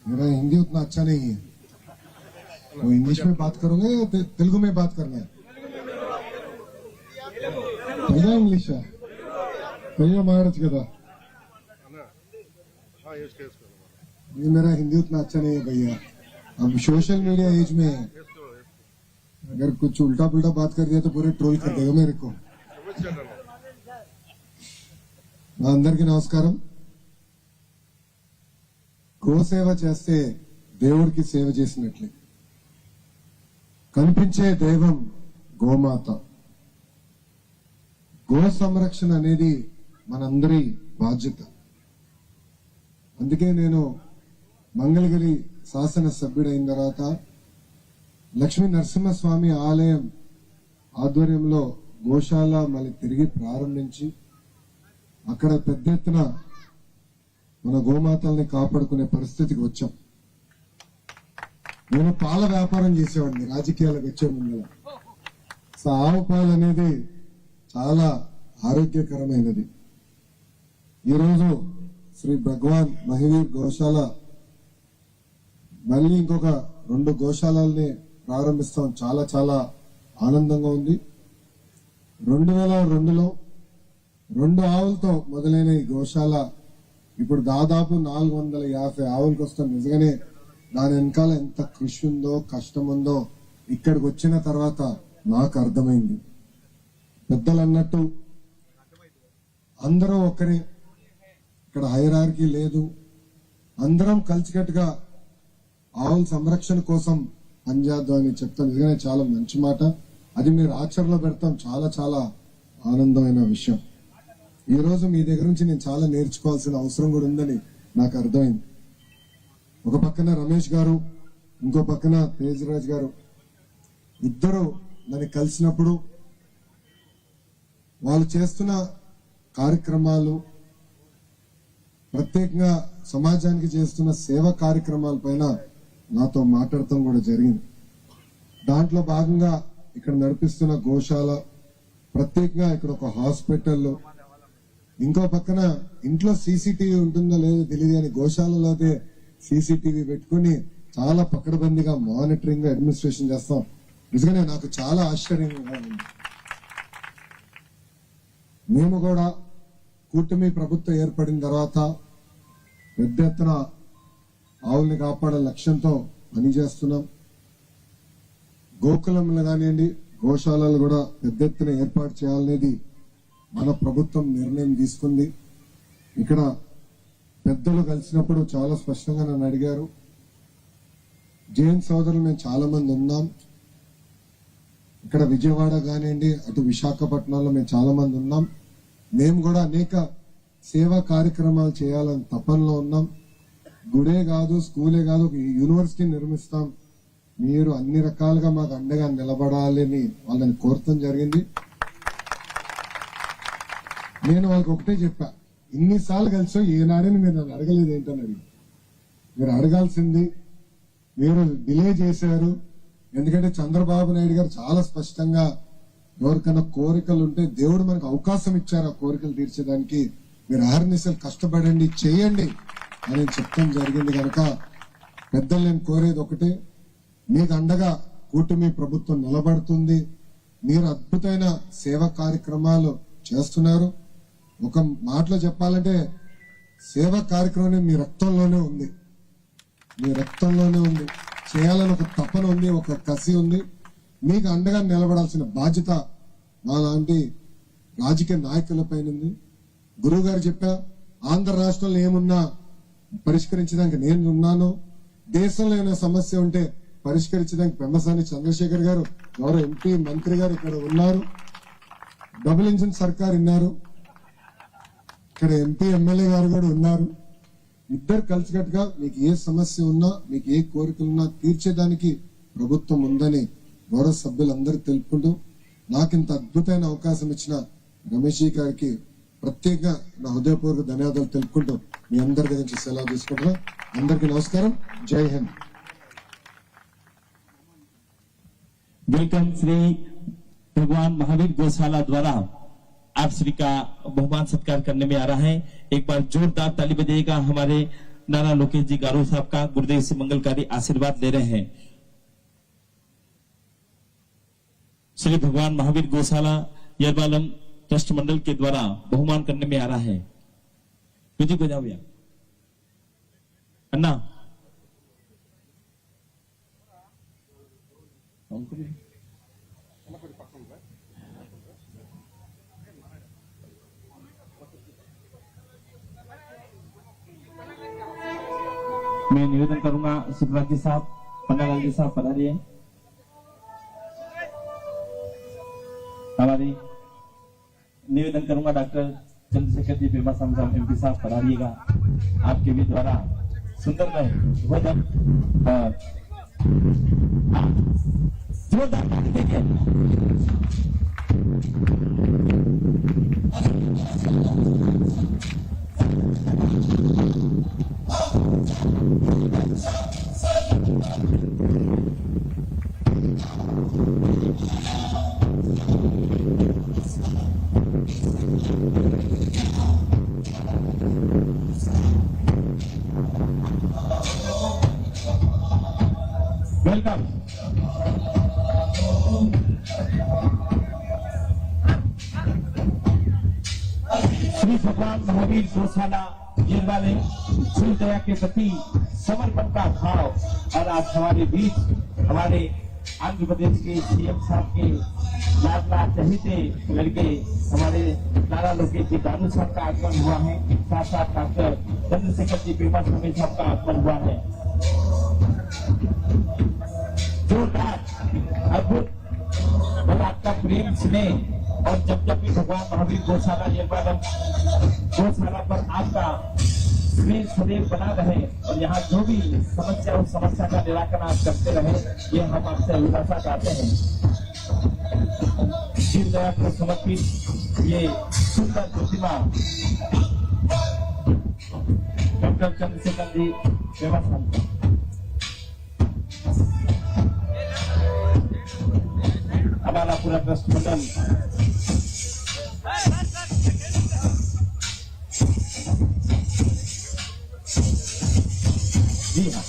मेरा हिंदी उतना अच्छा नहीं है, वो इंग्लिश में बात करोगे या तेलुगु में बात करना है? भैया इंग्लिश है भैया मारच कदा ये मेरा हिंदी उतना अच्छा नहीं है भैया। अब सोशल मीडिया एज में है, अगर कुछ उल्टा पुल्टा बात कर दिया तो पूरे ट्रोल कर देगा मेरे को। అందరికీ నమస్కారం। గోసేవ చేస్తే దేవుడికి సేవ చేసినట్లే। కనిపించే దైవం గోమాత। గో సంరక్షణ అనేది మనందరి బాధ్యత। అందుకే నేను మంగళగిరి శాసన సభ్యుడైన తర్వాత లక్ష్మీ నరసింహస్వామి ఆలయం ఆధ్వర్యంలో గోశాల మళ్ళీ తిరిగి ప్రారంభించి అక్కడ పెద్ద ఎత్తున మన గోమాతల్ని కాపాడుకునే పరిస్థితికి వచ్చాం। నేను పాల వ్యాపారం చేసేవాడిని రాజకీయాలకు వచ్చే ముందు। ఆవు పాలు అనేది చాలా ఆరోగ్యకరమైనది। ఈరోజు శ్రీ భగవాన్ మహివీర్ గోశాల మళ్ళీ ఇంకొక 2 గోశాలని ప్రారంభిస్తాం। చాలా చాలా ఆనందంగా ఉంది। 2002లో 2 ఆవులతో మొదలైన ఈ గోశాల ఇప్పుడు దాదాపు 450 ఆవులకు వస్తాం। నిజంగానే దాని వెనకాల ఎంత కృషి ఉందో కష్టం ఉందో ఇక్కడికి వచ్చిన తర్వాత నాకు అర్థమైంది। పెద్దలు అన్నట్టు అందరూ ఒకరే, ఇక్కడ హైరార్కీ లేదు, అందరం కలిసికట్టుగా ఆవుల సంరక్షణ కోసం పనిచేద్దాం అని చెప్తాం। నిజంగానే చాలా మంచి మాట, అది మీరు ఆచరణలో పెడతాం, చాలా చాలా ఆనందమైన విషయం। ఈ రోజు మీ దగ్గర నుంచి నేను చాలా నేర్చుకోవాల్సిన అవసరం కూడా ఉందని నాకు అర్థమైంది। ఒక పక్కన రమేష్ గారు, ఇంకో పక్కన తేజరాజ్ గారు, ఇద్దరు నన్ను కలిసినప్పుడు వాళ్ళు చేస్తున్న కార్యక్రమాలు, ప్రత్యేకంగా సమాజానికి చేస్తున్న సేవ కార్యక్రమాల పైన నాతో మాట్లాడటం కూడా జరిగింది। దాంట్లో భాగంగా ఇక్కడ నడిపిస్తున్న గోశాల, ప్రత్యేకంగా ఇక్కడ ఒక హాస్పిటల్, ఇంకో పక్కన ఇంట్లో సీసీటీవీ ఉంటుందో లేదో తెలియదు కానీ గోశాలలో అయితే సీసీటీవీ పెట్టుకుని చాలా పకడ్బందీగా మానిటరింగ్ అడ్మినిస్ట్రేషన్ చేస్తాం। నిజంగానే నాకు చాలా ఆశ్చర్యంగా ఉంది। మేము కూడా కూటమి ప్రభుత్వం ఏర్పడిన తర్వాత పెద్ద ఎత్తున ఆవుల్ని కాపాడే లక్ష్యంతో పనిచేస్తున్నాం। గోకులంలో కానివ్వండి, గోశాలలు కూడా పెద్ద ఎత్తున ఏర్పాటు చేయాలనేది మన ప్రభుత్వం నిర్ణయం తీసుకుంది। ఇక్కడ పెద్దలు కలిసినప్పుడు చాలా స్పష్టంగా నన్ను అడిగారు। జైన్ సోదరులు మేము చాలా మంది ఉన్నాం, ఇక్కడ విజయవాడ కానివ్వండి, అటు విశాఖపట్నంలో మేము చాలా మంది ఉన్నాం, మేము కూడా అనేక సేవా కార్యక్రమాలు చేయాలని తపనలో ఉన్నాం। గుడే కాదు, స్కూలే కాదు, ఒక యూనివర్సిటీ నిర్మిస్తాం, మీరు అన్ని రకాలుగా మాకు అండగా నిలబడాలని వాళ్ళని కోరటం జరిగింది। నేను వాళ్ళకి ఒకటే చెప్పా, ఇన్నిసార్లు కలిసో ఏనాడని మీరు నన్ను అడగలేదు ఏంటని అడిగి, మీరు అడగాల్సింది, మీరు డిలే చేశారు। ఎందుకంటే చంద్రబాబు నాయుడు గారు చాలా స్పష్టంగా ఎవరికైనా కోరికలు ఉంటే దేవుడు మనకు అవకాశం ఇచ్చారు ఆ కోరికలు తీర్చేదానికి, మీరు అహర్నిశలు కష్టపడండి, చేయండి అని చెప్తాం జరిగింది। కనుక పెద్దలు నేను కోరేది ఒకటే, మీకు అండగా కూటమి ప్రభుత్వం నిలబడుతుంది, మీరు అద్భుతమైన సేవా కార్యక్రమాలు చేస్తున్నారు। ఒక మాటలో చెప్పాలంటే సేవా కార్యక్రమం మీ రక్తంలోనే ఉంది, మీ రక్తంలోనే ఉంది, చేయాలని ఒక తపన ఉంది, ఒక కసి ఉంది, మీకు అండగా నిలబడాల్సిన బాధ్యత మా లాంటి రాజకీయ నాయకులపైన ఉంది। గురువు గారు చెప్పా, ఆంధ్ర రాష్ట్రంలో ఏమున్నా పరిష్కరించడానికి నేను ఉన్నాను, దేశంలో ఏమైనా సమస్య ఉంటే పరిష్కరించడానికి పెమ్మసాని చంద్రశేఖర్ గారు, గౌరవ ఎంపీ మంత్రి గారు ఇక్కడ ఉన్నారు, డబుల్ ఇంజిన్ సర్కార్ ఉన్నారు, ఇక్కడ ఎంపీ ఎమ్మెల్యే గారు కూడా ఉన్నారు। ఇద్దరు కలిసికట్టుగా మీకు ఏ సమస్య ఉన్నా, మీకు ఏ కోరికలున్నా తీర్చేదానికి ప్రభుత్వం ఉందని గౌరవ సభ్యులందరూ తెలుపుకుంటూ, నాకు ఇంత అద్భుతమైన అవకాశం ఇచ్చిన రమేష్ గారికి ప్రత్యేకంగా నా హృదయపూర్వక ధన్యవాదాలు తెలుపుకుంటూ మీ అందరి గురించి సెలవు తీసుకుంటున్నా। అందరికీ నమస్కారం, జై హింద్। वेलकम श्री भगवान महावीर गौशाला द्वारा आप श्री का बहुमान सत्कार करने में आ रहा है। एक बार जोरदार ताली बजाइएगा हमारे नाना लोकेश जी गारो साहब का गुरुदेव से मंगलकारी आशीर्वाद ले रहे हैं। श्री भगवान महावीर गौशाला यरबालम ट्रस्ट मंडल के द्वारा बहुमान करने में आ रहा है। म्यूजिक बजाओ भैया अन्ना। मैं निवेदन करूंगा शिवराज जी साहब, पन्नालाल जी साहब पधारिए। हमारी निवेदन करूंगा डॉक्टर चंद्रशेखर जी पेमा साहब एमपी साहब पधारिएगा। आपके भी द्वारा सुंदर भोजन और जोरदार ताली देंगे। वेलकम। श्री भगवान महावीर गौशाला यरबाले शिव दया के प्रति समर्पण का भाव। और आज हमारे बीच हमारे आंध्र प्रदेश के सीएम साहब के लाडला चहेते लड़के हमारे नाना लोकेश जी गारू साहब का आगमन हुआ है। साथ साथ डॉक्टर चंद्रशेखर जी पेमा साहब का आगमन हुआ है। जोरदार अद्भुत और आपका प्रेम स्नेह। और जब जब भी भगवान महावीर गौशाला यरबालम गौशाला पर आपका स्नेह सदैव बना रहे और यहाँ जो भी समस्या उस समस्या का निराकरण आप करते रहे, ये हम आपसे अभिलाषा चाहते हैं। शिव दया को समर्पित ये सुंदर प्रतिमा डॉक्टर चंद्रशेखर जी पेमा साहब। हमारा पूरा ट्रस्ट मंडल जी हाँ